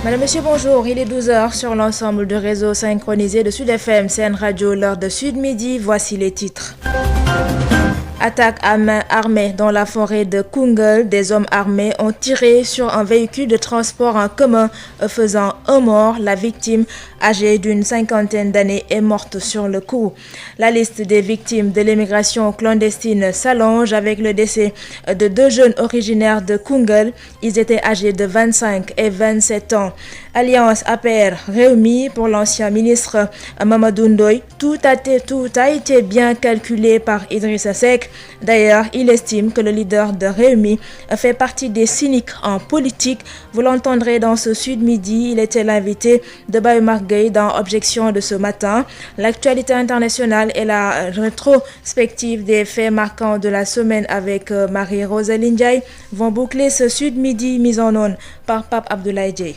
Madame, Monsieur, bonjour. Il est 12h sur l'ensemble de réseaux synchronisés de Sud FM, CN Radio, l'heure de Sud Midi. Voici les titres. Attaque à main armée dans la forêt de Koungheul. Des hommes armés ont tiré sur un véhicule de transport en commun, faisant un mort. La victime, âgée d'une cinquantaine d'années, est morte sur le coup. La liste des victimes de l'immigration clandestine s'allonge avec le décès de 2 jeunes originaires de Koungheul. Ils étaient âgés de 25 et 27 ans. Alliance APR réunie pour l'ancien ministre Mamadou Ndoye. Tout a été bien calculé par Idrissa Seck. D'ailleurs, il estime que le leader de Réumi fait partie des cyniques en politique. Vous l'entendrez dans ce Sud Midi. Il était l'invité de Bayoumar Gueye dans Objection de ce matin. L'actualité internationale et la rétrospective des faits marquants de la semaine avec Marie-Rosaline Ndiaye vont boucler ce Sud Midi mis en onde par Pape Abdoulaye Dieye.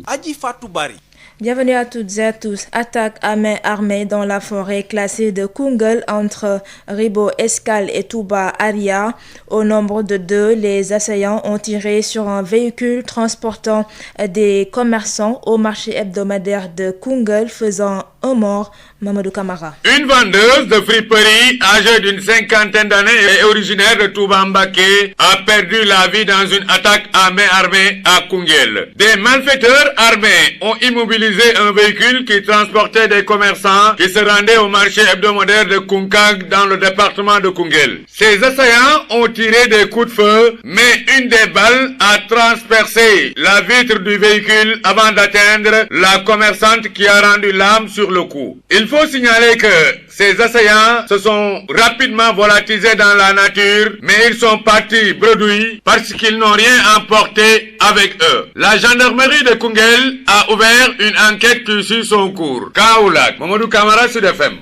Adji Fatou Bari. Bienvenue à toutes et à tous. Attaque à main armée dans la forêt classée de Koungheul entre Ribo Escale et Touba Aria. Au nombre de 2, les assaillants ont tiré sur un véhicule transportant des commerçants au marché hebdomadaire de Koungheul, faisant un mort. Mamadou Kamara. Une vendeuse de friperie âgée d'une cinquantaine d'années et originaire de Touba Mbaké a perdu la vie dans une attaque à main armée à Koungheul. Des malfaiteurs armés ont immobilisé un véhicule qui transportait des commerçants qui se rendaient au marché hebdomadaire de Koungkag dans le département de Koungheul. Ces assaillants ont tiré des coups de feu, mais une des balles a transpercé la vitre du véhicule avant d'atteindre la commerçante qui a rendu l'âme sur le coup. Il faut signaler que ces assaillants se sont rapidement volatilisés dans la nature, mais ils sont partis bredouilles parce qu'ils n'ont rien emporté avec eux. La gendarmerie de Koungheul a ouvert une enquête qui suit son cours. Kaoulak, Mamadou Kamara, Sud FM.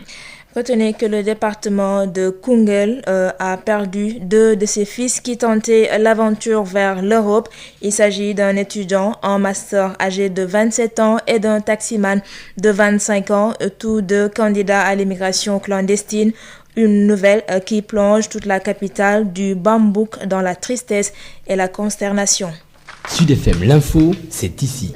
Retenez que le département de Koungheul a perdu 2 de ses fils qui tentaient l'aventure vers l'Europe. Il s'agit d'un étudiant en master âgé de 27 ans et d'un taximan de 25 ans, tous 2 candidats à l'immigration clandestine. Une nouvelle qui plonge toute la capitale du Bambouk dans la tristesse et la consternation. Sud FM, l'info, c'est ici.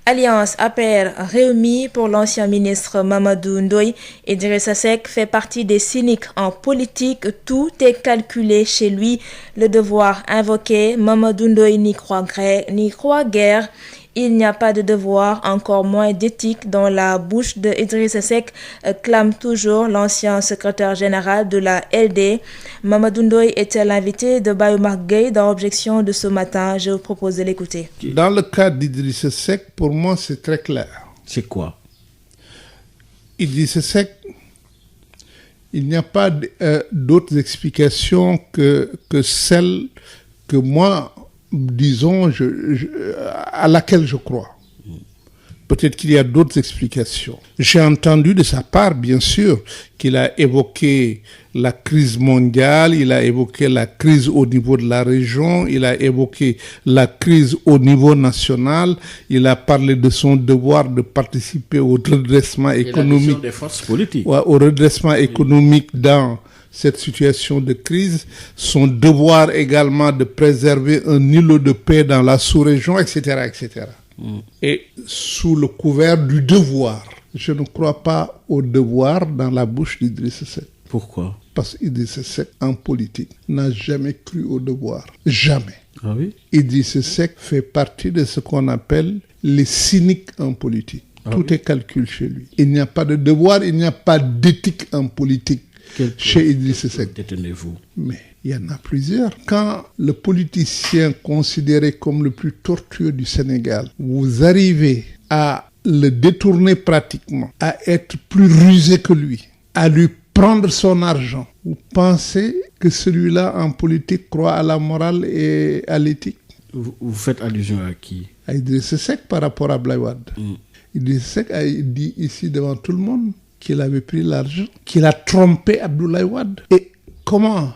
Alliance APR réunie pour l'ancien ministre Mamadou Ndoye. Idrissa Seck fait partie des cyniques en politique. Tout est calculé chez lui. Le devoir invoqué, Mamadou Ndoye n'y croit guère. Il n'y a pas de devoir, encore moins d'éthique dans la bouche de Idrissa Seck, clame toujours l'ancien secrétaire général de la LD. Mamadou Ndoye était l'invité de Bayoumar Gueye dans Objection de ce matin. Je vous propose de l'écouter. Dans le cas d'Idrissa Seck, pour moi, c'est très clair. C'est quoi? Idrissa Seck, il n'y a pas d'autres explications que celle que moi, disons, à laquelle je crois. Peut-être qu'il y a d'autres explications. J'ai entendu de sa part, bien sûr, qu'il a évoqué la crise mondiale, il a évoqué la crise au niveau de la région, il a évoqué la crise au niveau national, il a parlé de son devoir de participer au redressement économique. Et des forces politiques. Au redressement économique dans cette situation de crise, son devoir également de préserver un îlot de paix dans la sous-région, etc., etc. Et sous le couvert du devoir, je ne crois pas au devoir dans la bouche d'Idrissa Seck. Pourquoi? Parce qu'Idrissa Seck, en politique, n'a jamais cru au devoir. Jamais. Ah oui? Idrissa Seck fait partie de ce qu'on appelle les cyniques en politique. Tout est calcul chez lui. Il n'y a pas de devoir, il n'y a pas d'éthique en politique. Chez Idrissa Seck. Détenez-vous. Mais il y en a plusieurs. Quand le politicien considéré comme le plus tortueux du Sénégal, vous arrivez à le détourner pratiquement, à être plus rusé que lui, à lui prendre son argent, vous pensez que celui-là en politique croit à la morale et à l'éthique? Vous faites allusion à qui? À Idrissa Seck par rapport à Abdoulaye Wade. Idrissa Seck a dit ici devant tout le monde qu'il avait pris l'argent, qu'il a trompé Abdoulaye Wade. Et comment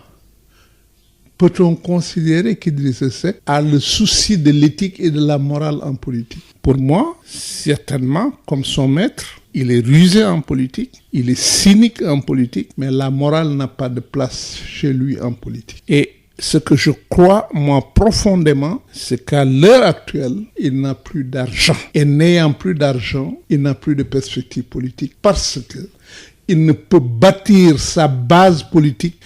peut-on considérer qu'Idrissa Seck a le souci de l'éthique et de la morale en politique? Pour moi, certainement, comme son maître, Il est rusé en politique, il est cynique en politique, mais la morale n'a pas de place chez lui en politique. Et ce que je crois, moi, profondément, c'est qu'à l'heure actuelle, il n'a plus d'argent. Et n'ayant plus d'argent, il n'a plus de perspective politique parce que il ne peut bâtir sa base politique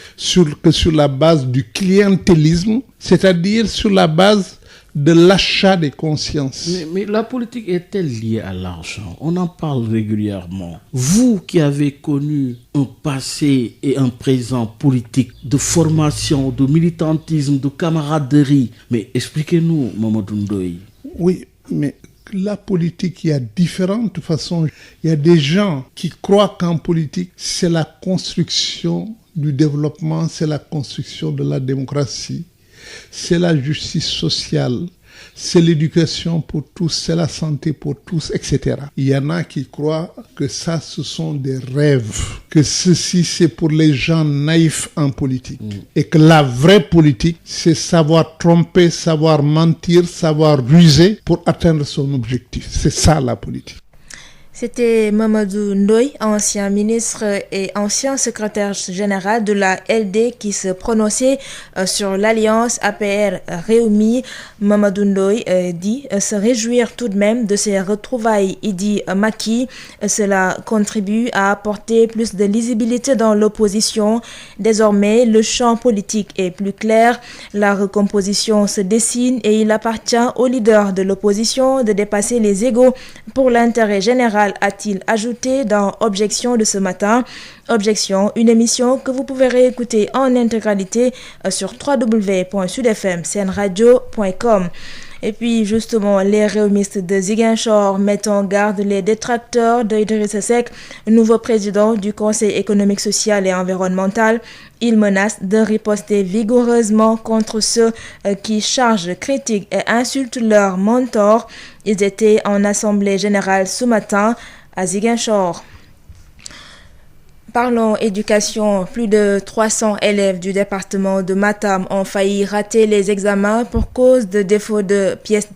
que sur la base du clientélisme, c'est-à-dire sur la base de l'achat des consciences. Mais la politique est-elle liée à l'argent? On en parle régulièrement. Vous qui avez connu un passé et un présent politique, de formation, de militantisme, de camaraderie, mais expliquez-nous, Mamadou Ndoye. Oui, mais la politique, il y a différentes façons. Il y a des gens qui croient qu'en politique, c'est la construction du développement, c'est la construction de la démocratie, c'est la justice sociale, c'est l'éducation pour tous, c'est la santé pour tous, etc. Il y en a qui croient que ça, ce sont des rêves, que ceci, c'est pour les gens naïfs en politique. Et que la vraie politique, c'est savoir tromper, savoir mentir, savoir ruser pour atteindre son objectif. C'est ça la politique. C'était Mamadou Ndoye, ancien ministre et ancien secrétaire général de la LD qui se prononçait sur l'alliance APR-Rewmi. Mamadou Ndoye dit se réjouir tout de même de ces retrouvailles Idi Macky. Cela contribue à apporter plus de lisibilité dans l'opposition. Désormais, le champ politique est plus clair. La recomposition se dessine et il appartient aux leaders de l'opposition de dépasser les égos pour l'intérêt général, a-t-il ajouté dans Objection de ce matin. Objection, une émission que vous pouvez réécouter en intégralité sur www.sudfmcnradio.com. Et puis justement, les réumistes de Ziguinchor mettent en garde les détracteurs d'Idrissa Seck, nouveau président du Conseil économique, social et environnemental. Ils menacent de riposter vigoureusement contre ceux qui chargent, critiquent et insultent leurs mentors. Ils étaient en assemblée générale ce matin à Ziguinchor. Parlons éducation. Plus de 300 élèves du département de Matam ont failli rater les examens pour cause de défaut de pièces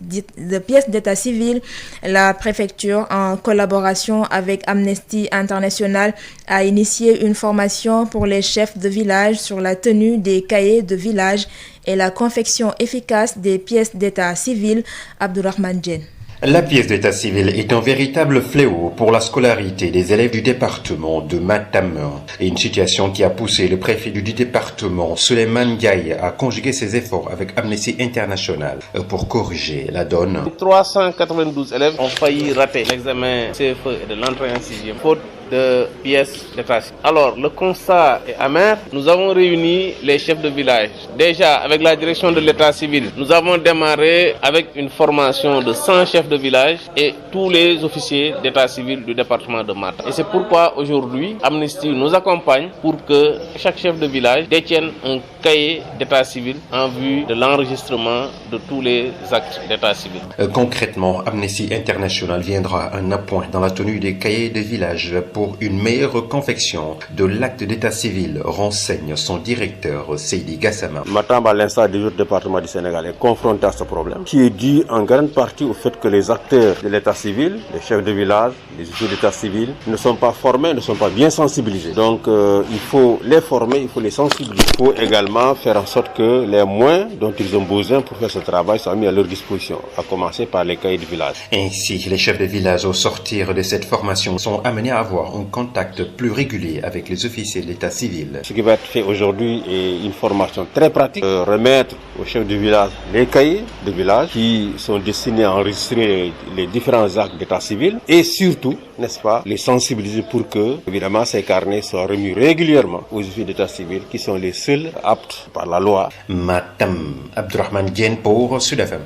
d'état civil. La préfecture, en collaboration avec Amnesty International, a initié une formation pour les chefs de village sur la tenue des cahiers de village et la confection efficace des pièces d'état civil. Abdourahmane Djen. La pièce d'état civil est un véritable fléau pour la scolarité des élèves du département de Matam. Et une situation qui a poussé le préfet du département, Souleymane Ndiaye, à conjuguer ses efforts avec Amnesty International pour corriger la donne. 392 élèves ont failli rater l'examen CFE et de l'entrée en sixième, faute de pièces d'état civil. Alors, le constat est amer. Nous avons réuni les chefs de village. Déjà, avec la direction de l'état civil, nous avons démarré avec une formation de 100 chefs de village et tous les officiers d'état civil du département de Matam. Et c'est pourquoi aujourd'hui, Amnesty nous accompagne pour que chaque chef de village détienne un cahier d'état civil en vue de l'enregistrement de tous les actes d'état civil. Concrètement, Amnesty International viendra en appoint dans la tenue des cahiers de village pour une meilleure confection de l'acte d'état civil, renseigne son directeur Seydi Gassama. Matam, à l'instar des autres départements du Sénégal, est confronté à ce problème qui est dû en grande partie au fait que les acteurs de l'état civil, les chefs de village, les officiers d'état civil, ne sont pas formés, ne sont pas bien sensibilisés. Donc il faut les former, il faut les sensibiliser. Il faut également faire en sorte que les moyens dont ils ont besoin pour faire ce travail soient mis à leur disposition, à commencer par les cahiers de village. Ainsi, les chefs de village au sortir de cette formation sont amenés à avoir un contact plus régulier avec les officiers de l'état civil. Ce qui va être fait aujourd'hui est une formation très pratique, remettre aux chefs de village les cahiers de village qui sont destinés à enregistrer les différents actes d'état civil et surtout, n'est-ce pas, les sensibiliser pour que, évidemment, ces carnets soient remis régulièrement aux officiers d'état civil qui sont les seuls aptes par la loi. Matam, Abdourahmane Djen pour Sud FM.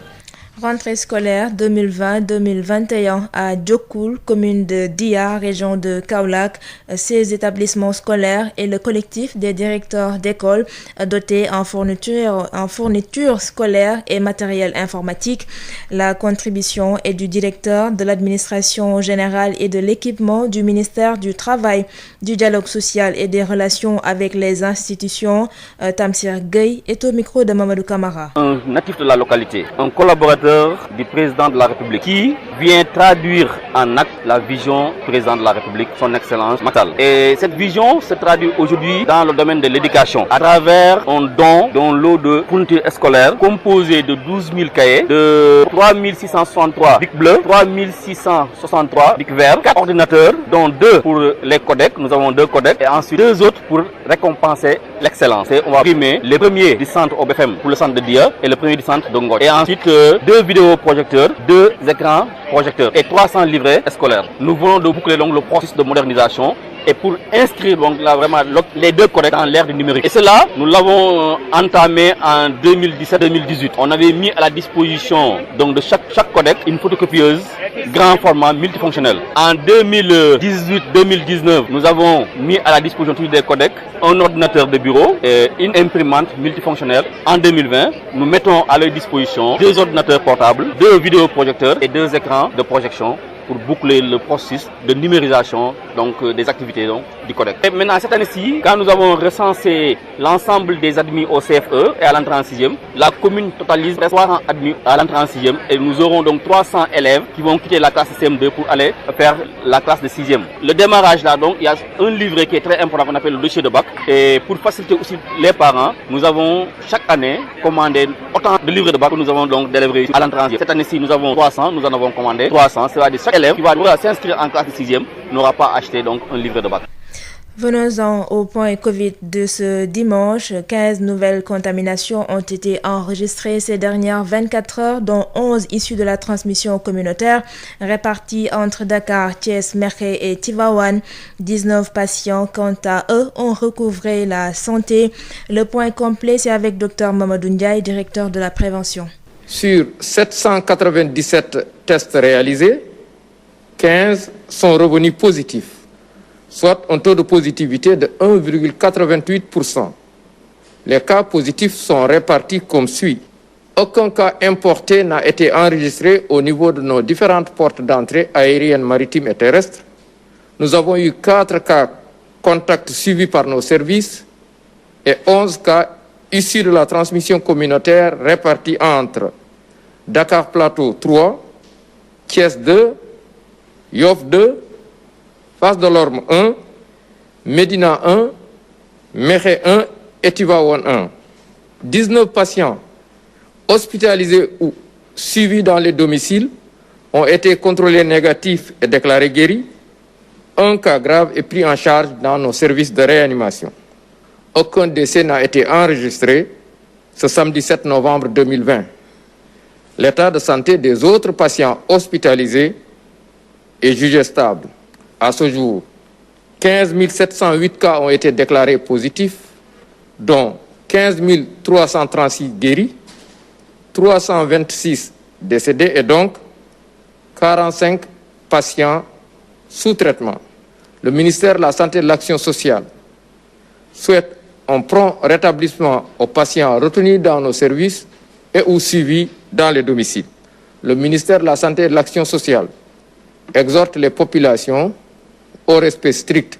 Rentrée scolaire 2020-2021 à Diokoul, commune de Dia, région de Kaolack. Ces établissements scolaires et le collectif des directeurs d'école dotés en fourniture scolaire et matériel informatique. La contribution est du directeur de l'administration générale et de l'équipement du ministère du Travail, du dialogue social et des relations avec les institutions. Tamsir Gueye est au micro de Mamadou Camara. Un natif de la localité, un collaborateur coordinateur du président de la République qui vient traduire en acte la vision du président de la République, son excellence Macky Sall. Et cette vision se traduit aujourd'hui dans le domaine de l'éducation à travers un don d'un lot de fournitures scolaires composé de 12 000 cahiers, de 3 663 bics bleus, 3 663 bics verts, 4 ordinateurs, dont 2 pour les codecs, nous avons 2 codecs, et ensuite 2 autres pour récompenser l'excellence. Et on va primer le premier du centre OBFM pour le centre de Dia et le premier du centre de Ngor. Et ensuite 2 vidéoprojecteurs, 2 écrans projecteurs et 300 livrets scolaires. Nous venons de boucler donc le processus de modernisation et pour inscrire donc là vraiment les 2 codecs dans l'ère du numérique. Et cela, nous l'avons entamé en 2017-2018. On avait mis à la disposition donc de chaque codec une photocopieuse grand format multifonctionnel. En 2018-2019, nous avons mis à la disposition des codecs un ordinateur de bureau et une imprimante multifonctionnelle. En 2020, nous mettons à leur disposition 2 ordinateurs portables, 2 vidéoprojecteurs et 2 écrans de projection pour boucler le processus de numérisation donc, des activités donc, du codec. Et maintenant, cette année-ci, quand nous avons recensé l'ensemble des admis au CFE et à l'entrée en 6e, la commune totalise 300 admis à l'entrée en 6e et nous aurons donc 300 élèves qui vont quitter la classe CM2 pour aller faire la classe de 6e. Le démarrage là, donc, il y a un livret qui est très important qu'on appelle le dossier de bac. Et pour faciliter aussi les parents, nous avons chaque année commandé autant de livrets de bac que nous avons donc délivrés à l'entrée en 6e. Cette année-ci, nous avons 300, nous en avons commandé 300, c'est-à-dire chaque élève qui va s'inscrire en classe de 6e n'aura pas acheté donc un livret de bac. Venons-en au point Covid de ce dimanche. 15 nouvelles contaminations ont été enregistrées ces dernières 24 heures, dont 11 issues de la transmission communautaire, réparties entre Dakar, Thiès, Mekhe et Tivaouane. 19 patients, quant à eux, ont recouvré la santé. Le point complet, c'est avec Dr Mamadou Ndiaye, directeur de la prévention. Sur 797 tests réalisés, 15 sont revenus positifs, soit un taux de positivité de 1,88%. Les cas positifs sont répartis comme suit. Aucun cas importé n'a été enregistré au niveau de nos différentes portes d'entrée aériennes, maritimes et terrestres. Nous avons eu 4 cas contacts suivis par nos services et 11 cas issus de la transmission communautaire répartis entre Dakar Plateau 3, Thiès 2, Yoff 2, Fass Delorme 1, Médina 1, Mekhe 1 et Tivaouane 1. 19 patients hospitalisés ou suivis dans les domiciles ont été contrôlés négatifs et déclarés guéris. Un cas grave est pris en charge dans nos services de réanimation. Aucun décès n'a été enregistré ce samedi 7 novembre 2020. L'état de santé des autres patients hospitalisés est jugé stable. À ce jour, 15 708 cas ont été déclarés positifs, dont 15 336 guéris, 326 décédés et donc 45 patients sous traitement. Le ministère de la Santé et de l'Action sociale souhaite un prompt rétablissement aux patients retenus dans nos services et ou suivis dans les domiciles. Le ministère de la Santé et de l'Action sociale exhorte les populations au respect strict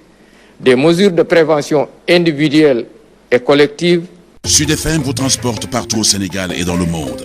des mesures de prévention individuelles et collectives. Sud FM vous transporte partout au Sénégal et dans le monde.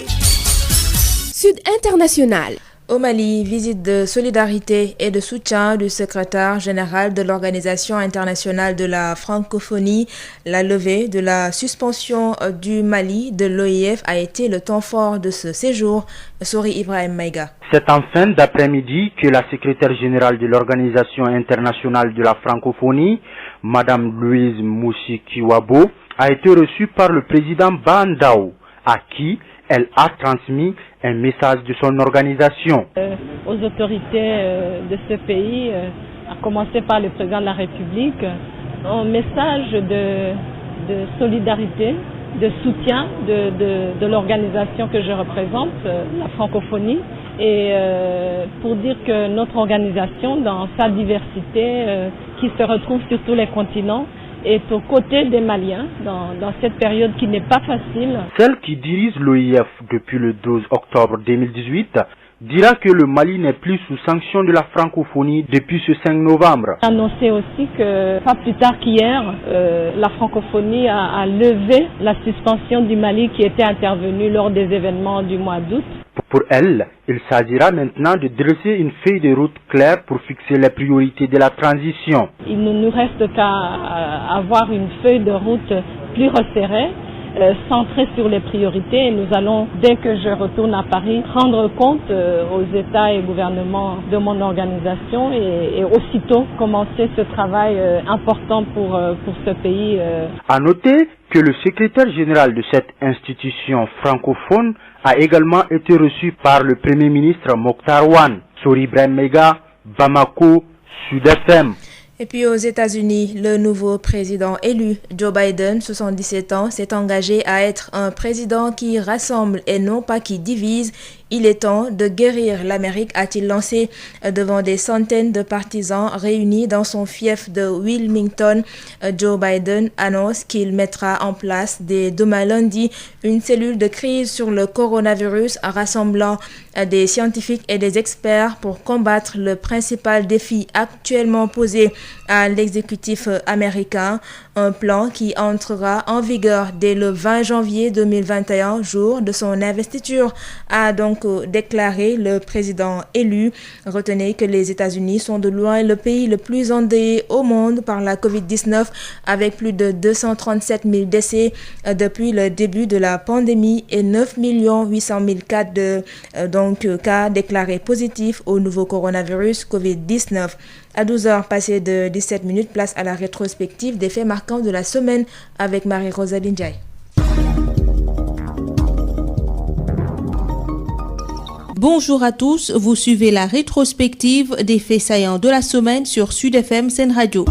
Sud International. Au Mali, visite de solidarité et de soutien du secrétaire général de l'Organisation internationale de la francophonie. La levée de la suspension du Mali de l'OIF a été le temps fort de ce séjour. Sori Ibrahim Maïga. C'est en fin d'après-midi que la secrétaire générale de l'Organisation internationale de la francophonie, Madame Louise Moussi-Kiwabo, a été reçue par le président Bandao, à qui elle a transmis un message de son organisation. Aux autorités de ce pays, à commencer par le président de la République, un message de solidarité, de soutien de l'organisation que je représente, la francophonie, et pour dire que notre organisation, dans sa diversité, qui se retrouve sur tous les continents, est aux côtés des Maliens dans cette période qui n'est pas facile. Celle qui dirige l'OIF depuis le 12 octobre 2018 dira que le Mali n'est plus sous sanction de la francophonie depuis ce 5 novembre. Annoncé aussi que, pas plus tard qu'hier, la francophonie a levé la suspension du Mali qui était intervenue lors des événements du mois d'août. Pour elle, il s'agira maintenant de dresser une feuille de route claire pour fixer les priorités de la transition. Il ne nous reste qu'à avoir une feuille de route plus resserrée, centrée sur les priorités. Et nous allons, dès que je retourne à Paris, rendre compte aux États et gouvernements de mon organisation et aussitôt commencer ce travail important pour ce pays. À noter que le secrétaire général de cette institution francophone a également été reçu par le Premier ministre Mokhtar Wane. Sori Ibrahim Mega, Bamako, Sud FM. Et puis aux États-Unis, le nouveau président élu, Joe Biden, 77 ans, s'est engagé à être un président qui rassemble et non pas qui divise. Il est temps de guérir l'Amérique, a-t-il lancé devant des centaines de partisans réunis dans son fief de Wilmington. Joe Biden annonce qu'il mettra en place dès demain lundi une cellule de crise sur le coronavirus rassemblant des scientifiques et des experts pour combattre le principal défi actuellement posé à l'exécutif américain. Un plan qui entrera en vigueur dès le 20 janvier 2021, jour de son investiture, a donc déclaré le président élu. Retenez que les États-Unis sont de loin le pays le plus endeuillé au monde par la COVID-19, avec plus de 237 000 décès depuis le début de la pandémie et 9 800 000 cas déclarés positifs au nouveau coronavirus COVID-19. À 12h passées de 17 minutes, place à la rétrospective des faits marquants de la semaine avec Marie-Rosaline Ndiaye. Bonjour à tous, vous suivez la rétrospective des faits saillants de la semaine sur Sud FM Sen Radio.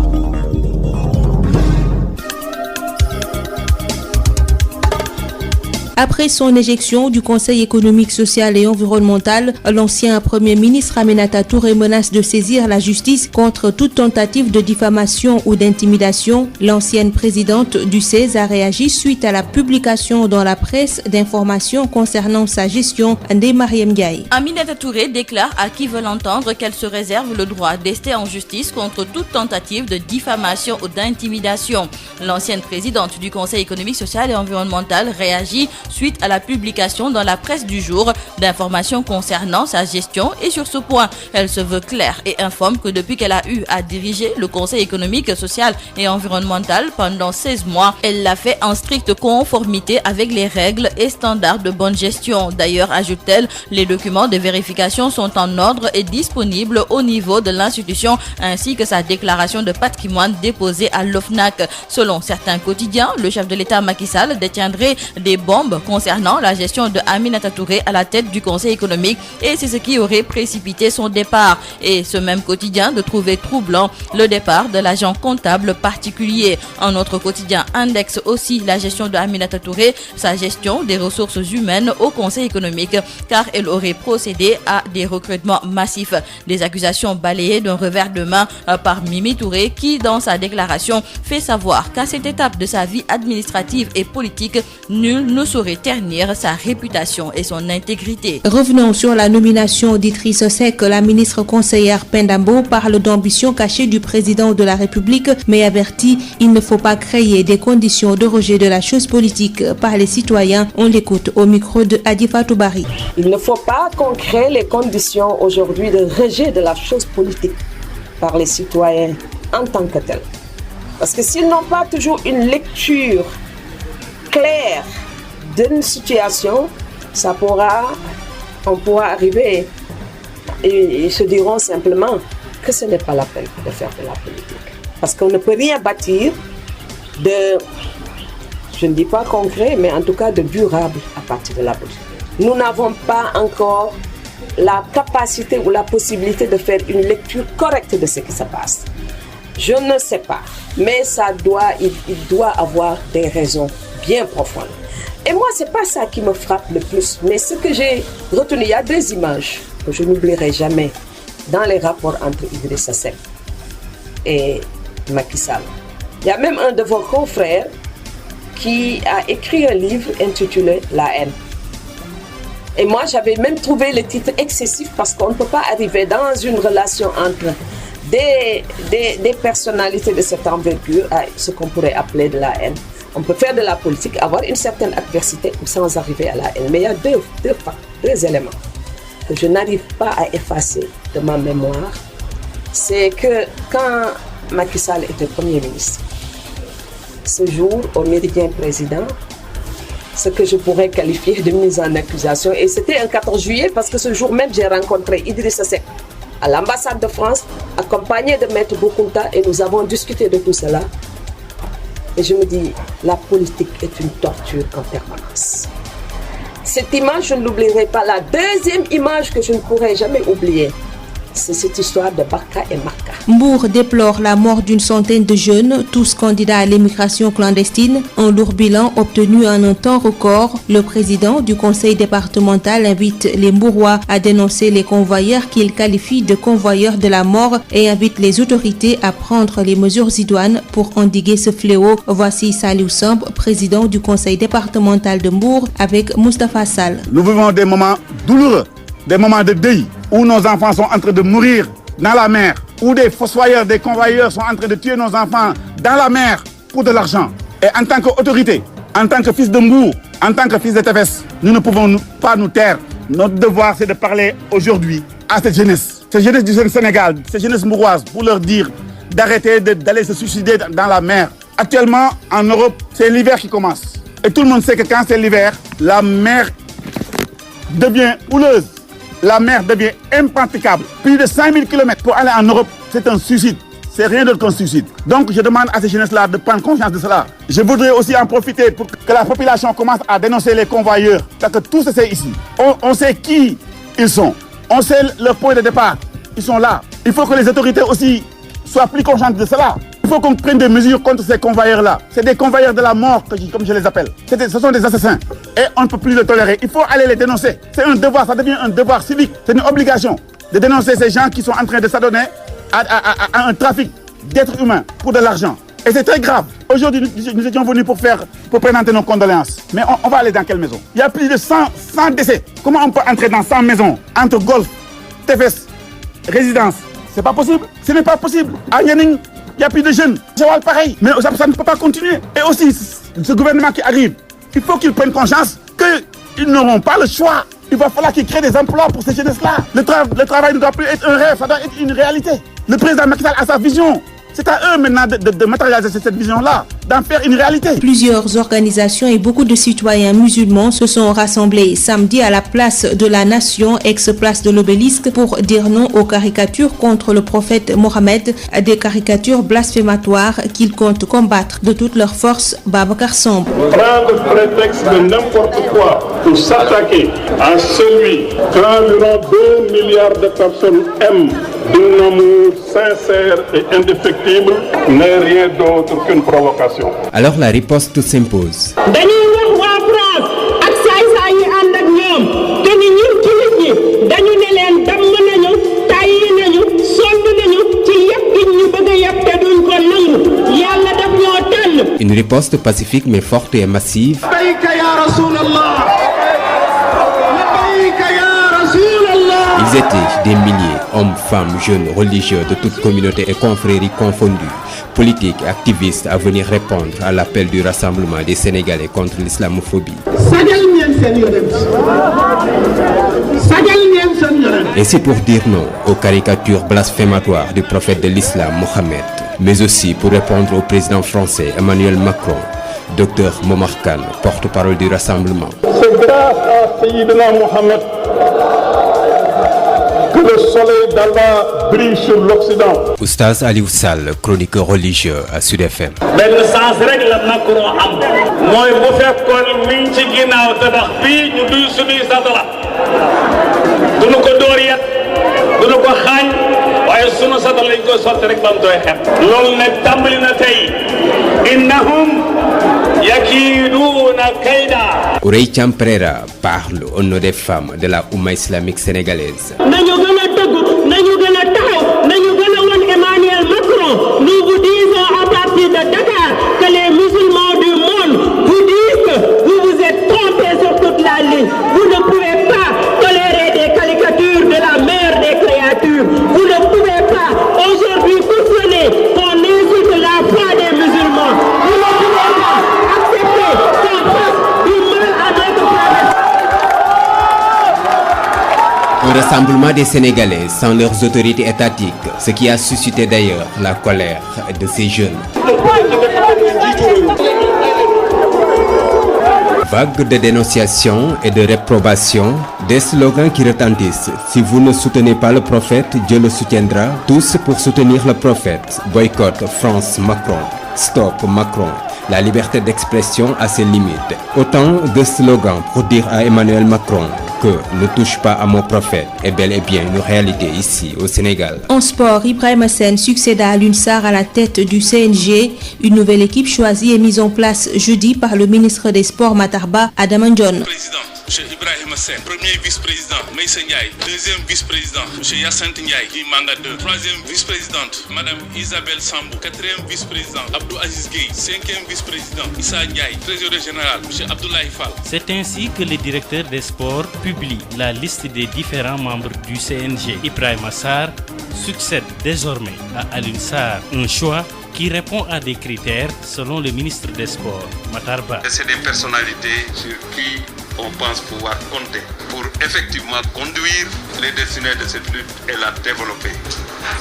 Après son éjection du Conseil économique, social et environnemental, l'ancien Premier ministre Aminata Touré menace de saisir la justice contre toute tentative de diffamation ou d'intimidation. L'ancienne présidente du CESE a réagi suite à la publication dans la presse d'informations concernant sa gestion. Ndeye Mariam Ndiaye. Aminata Touré déclare à qui veut l'entendre qu'elle se réserve le droit d'ester en justice contre toute tentative de diffamation ou d'intimidation. L'ancienne présidente du Conseil économique, social et environnemental réagit suite à la publication dans la presse du jour d'informations concernant sa gestion, et sur ce point, elle se veut claire et informe que depuis qu'elle a eu à diriger le Conseil économique, social et environnemental pendant 16 mois, elle l'a fait en stricte conformité avec les règles et standards de bonne gestion. D'ailleurs, ajoute-t-elle, les documents de vérification sont en ordre et disponibles au niveau de l'institution, ainsi que sa déclaration de patrimoine déposée à l'OFNAC. Selon certains quotidiens, le chef de l'État Macky Sall détiendrait des bombes concernant la gestion de Aminata Touré à la tête du Conseil économique, et c'est ce qui aurait précipité son départ. Et ce même quotidien de trouver troublant le départ de l'agent comptable particulier. Un autre quotidien indexe aussi la gestion de Aminata Touré, sa gestion des ressources humaines au Conseil économique, car elle aurait procédé à des recrutements massifs. Des accusations balayées d'un revers de main par Mimi Touré, qui dans sa déclaration fait savoir qu'à cette étape de sa vie administrative et politique, nul ne saurait ternir sa réputation et son intégrité. Revenons sur la nomination d'Idrissa Seck. La ministre conseillère Pendambo parle d'ambition cachée du président de la République, mais avertit il ne faut pas créer des conditions de rejet de la chose politique par les citoyens. On l'écoute au micro de Adifatou Bari. Il ne faut pas qu'on crée les conditions aujourd'hui de rejet de la chose politique par les citoyens en tant que tels. Parce que s'ils n'ont pas toujours une lecture claire d'une situation, on pourra arriver et ils se diront simplement que ce n'est pas la peine de faire de la politique. Parce qu'on ne peut rien bâtir de, je ne dis pas concret, mais en tout cas de durable à partir de la politique. Nous n'avons pas encore la capacité ou la possibilité de faire une lecture correcte de ce qui se passe. Je ne sais pas, mais il doit avoir des raisons bien profondes. Et moi, c'est pas ça qui me frappe le plus, mais ce que j'ai retenu, il y a deux images que je n'oublierai jamais dans les rapports entre Idrissa Seck et Macky Sall. Il y a même un de vos confrères qui a écrit un livre intitulé La haine. Et moi, j'avais même trouvé le titre excessif parce qu'on ne peut pas arriver dans une relation entre des personnalités de cette envergure à ce qu'on pourrait appeler de la haine. On peut faire de la politique, avoir une certaine adversité sans arriver à la haine. Mais il y a deux deux éléments que je n'arrive pas à effacer de ma mémoire. C'est que quand Macky Sall était Premier ministre, ce jour, au Méridien Président, ce que je pourrais qualifier de mise en accusation, et c'était un 14 juillet parce que ce jour même, j'ai rencontré Idrissa Seck à l'ambassade de France, accompagné de Maître Boukounta, et nous avons discuté de tout cela. Et je me dis, la politique est une torture en permanence. Cette image, je ne l'oublierai pas. La deuxième image que je ne pourrai jamais oublier, c'est cette histoire de Barka et Marka. Mbour déplore la mort d'une centaine de jeunes, tous candidats à l'émigration clandestine. Un lourd bilan obtenu en un temps record. Le président du conseil départemental invite les Mbourois à dénoncer les convoyeurs qu'il qualifie de convoyeurs de la mort et invite les autorités à prendre les mesures idoines pour endiguer ce fléau. Voici Saliou Samb, président du conseil départemental de Mbour, avec Moustapha Sall. Nous vivons des moments douloureux, des moments de deuil, où nos enfants sont en train de mourir dans la mer, où des fossoyeurs, des convoyeurs sont en train de tuer nos enfants dans la mer pour de l'argent. Et en tant qu'autorité, en tant que fils de Mbour, en tant que fils de TFS, nous ne pouvons pas nous taire. Notre devoir, c'est de parler aujourd'hui à cette jeunesse du Sénégal, cette jeunesse mbouroise, pour leur dire d'arrêter d'aller se suicider dans la mer. Actuellement, en Europe, c'est l'hiver qui commence. Et tout le monde sait que quand c'est l'hiver, la mer devient houleuse. La mer devient impraticable. Plus de 5000 km pour aller en Europe, c'est un suicide. C'est rien d'autre qu'un suicide. Donc je demande à ces jeunesses-là de prendre conscience de cela. Je voudrais aussi en profiter pour que la population commence à dénoncer les convoyeurs. Parce que tout se sait ici. On sait qui ils sont. On sait leur point de départ. Ils sont là. Il faut que les autorités aussi soient plus conscientes de cela. Il faut qu'on prenne des mesures contre ces convoyeurs-là. C'est des convoyeurs de la mort, comme je les appelle. Ce sont des assassins. Et on ne peut plus les tolérer. Il faut aller les dénoncer. C'est un devoir, ça devient un devoir civique. C'est une obligation de dénoncer ces gens qui sont en train de s'adonner à un trafic d'êtres humains pour de l'argent. Et c'est très grave. Aujourd'hui, nous étions venus pour présenter nos condoléances. Mais on va aller dans quelle maison? Il y a plus de 100 décès. Comment on peut entrer dans 100 maisons entre golf, TFS, résidence? C'est pas possible. Ce n'est pas possible. À Yaning, il n'y a plus de jeunes. C'est pareil. Mais ça ne peut pas continuer. Et aussi, ce gouvernement qui arrive, il faut qu'ils prennent conscience qu'ils n'auront pas le choix. Il va falloir qu'ils créent des emplois pour ces jeunesses-là. Le travail ne doit plus être un rêve, ça doit être une réalité. Le président Macky Sall a sa vision. C'est à eux maintenant de matérialiser cette vision-là, d'en faire une réalité. Plusieurs organisations et beaucoup de citoyens musulmans se sont rassemblés samedi à la place de la Nation, ex-place de l'Obélisque, pour dire non aux caricatures contre le prophète Mohammed, des caricatures blasphématoires qu'ils comptent combattre de toutes leurs forces. Babacar Samb. Prendre prétexte de n'importe quoi pour s'attaquer à celui qu'environ 2 milliards de personnes aiment d'un amour sincère et indéfectible n'est rien d'autre qu'une provocation. Alors la riposte s'impose. Une riposte pacifique mais forte et massive. Ils étaient des milliers, hommes, femmes, jeunes, religieux de toutes communautés et confréries confondues, politiques, activistes, à venir répondre à l'appel du rassemblement des Sénégalais contre l'islamophobie. Et c'est pour dire non aux caricatures blasphématoires du prophète de l'islam, Mohammed, mais aussi pour répondre au président français Emmanuel Macron, Dr Momar Khan, porte-parole du rassemblement. C'est grâce à Sayyidina Mohammed que le soleil d'Allah brille sur l'Occident. Oustaz Aliou Sall, chroniqueur religieux à Sud FM. benn sens rek la Macron am mooy bu fekkoon mi ngi ci ginnaaw tabax bii ñu duy suñuy satala duñu ko dóor yet duñu ko xaañ waaye sunu satala lañ ko sotti rek ba mu doy xet loolu nag tàmbali na tey innahum yakiiduna kayda. Ourey Thiam Prera parle au nom des femmes de la Oumma islamique sénégalaise. nañu gën a dëgg nañu gën a taxaw nañu gën a won Emmanuel Macron. Nous vous disons à partir de Dakar que les musulmans du monde vous disent que vous vous êtes trompés sur toute la ligne. Vous ne pouvez pas tolérer des caricatures de la mère des créatures. Vous ne pouvez pas aujourd'hui cautionner qu'on insulte la foi des musulmans. Vous ne pouvez pas accepter qu'on fasse du mal à notre prophète. Un rassemblement des Sénégalais sans leurs autorités étatiques, ce qui a suscité d'ailleurs la colère de ces jeunes. Vague de dénonciations et de réprobation, des slogans qui retentissent. Si vous ne soutenez pas le prophète, Dieu le soutiendra. Tous pour soutenir le prophète. Boycott France Macron. Stop Macron. La liberté d'expression a ses limites. Autant de slogans pour dire à Emmanuel Macron que ne touche pas à mon prophète est bel et bien une réalité ici au Sénégal. En sport, Ibrahima Sène succéda à Alioune Sarr à la tête du CNG. Une nouvelle équipe choisie et mise en place jeudi par le ministre des Sports Matar Ba, Adama Ndione. M. Ibrahima Sène, premier vice-président, Meïssa Ndiaye, deuxième vice-président, M. Yacinthe Ndiaye, qui manga 2, troisième vice-présidente, Mme Isabelle Sambou, quatrième vice-président, Abdou Aziz Gueye, cinquième vice-président, Issa Ndiaye, trésorier général, M. Abdoulaye Fall. C'est ainsi que le directeur des sports publie la liste des différents membres du CNG. Ibrahima Sarr succède désormais à Alioune Sarr, un choix qui répond à des critères selon le ministre des Sports, Matar Ba. C'est des personnalités sur qui on pense pouvoir compter pour effectivement conduire les destinées de cette lutte et la développer.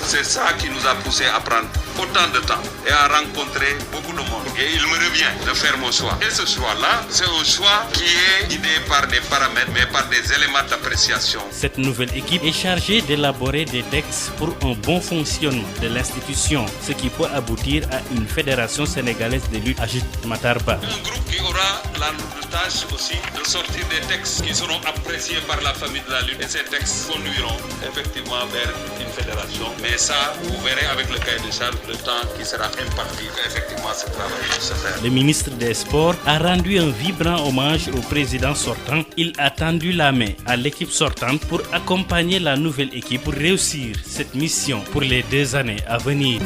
C'est ça qui nous a poussé à prendre autant de temps et à rencontrer beaucoup de monde. Et il me revient de faire mon choix. Et ce choix-là, c'est un choix qui est guidé par des paramètres, mais par des éléments d'appréciation. Cette nouvelle équipe est chargée d'élaborer des textes pour un bon fonctionnement de l'institution, ce qui peut aboutir à une fédération sénégalaise de lutte, ajoute Matar Ba. Un groupe qui aura la tâche aussi de sortir des textes qui seront appréciés par la famille de la lutte. Et ces textes conduiront effectivement vers une fédération. Mais ça, vous verrez avec le cahier de charge le temps qui sera imparti effectivement ce travail peut se faire. Le ministre des Sports a rendu un vibrant hommage au président sortant. Il a tendu la main à l'équipe sortante pour accompagner la nouvelle équipe pour réussir cette mission pour les 2 années à venir.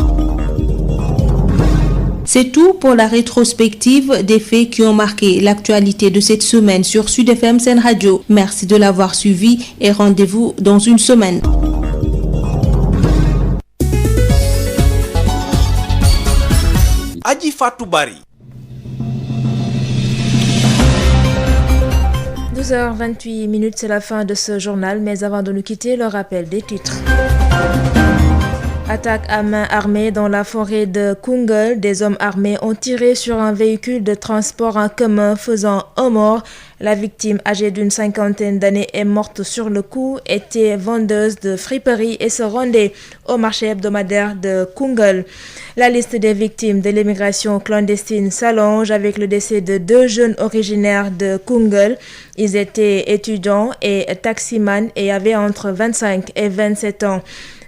C'est tout pour la rétrospective des faits qui ont marqué l'actualité de cette semaine sur Sud FM Sen Radio. Merci de l'avoir suivi et rendez-vous dans une semaine. Adji Fatou Bari. 12h28, c'est la fin de ce journal, mais avant de nous quitter, le rappel des titres. Attaque à main armée dans la forêt de Koungheul. Des hommes armés ont tiré sur un véhicule de transport en commun faisant un mort. La victime, âgée d'une 50aine d'années, est morte sur le coup, était vendeuse de friperie et se rendait au marché hebdomadaire de Koungheul. La liste des victimes de l'immigration clandestine s'allonge avec le décès de 2 jeunes originaires de Koungheul. Ils étaient étudiants et taximans et avaient entre 25 et 27 ans.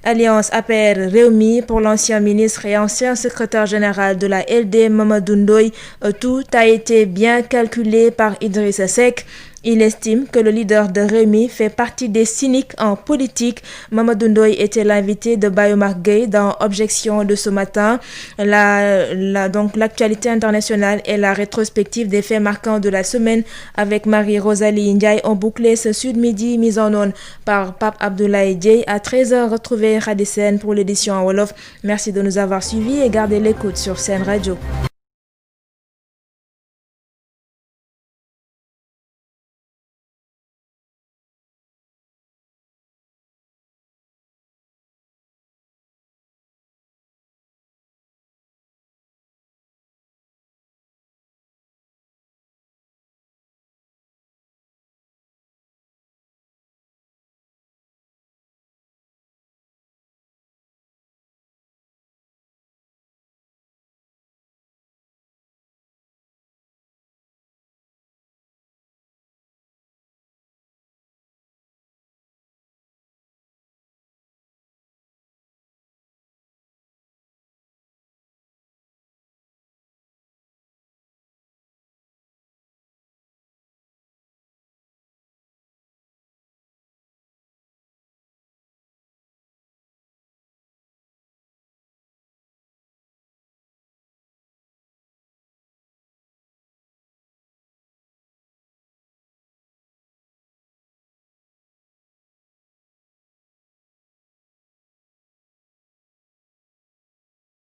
Alliance APR Rewmi pour l'ancien ministre et ancien secrétaire général de la LD Mamadou Ndoye. Tout a été bien calculé par Idrissa Seck. Il estime que le leader de Rewmi fait partie des cyniques en politique. Mamadou Ndoye était l'invité de Bayomar Gueye dans Objection de ce matin. Donc l'actualité internationale et la rétrospective des faits marquants de la semaine avec Marie-Rosalie Ndiaye ont bouclé ce Sud Midi mis en onde par Pape Abdoulaye Dieye. À 13h, retrouvez Radisen pour l'édition en Wolof. Merci de nous avoir suivis et gardez l'écoute sur Sen Radio.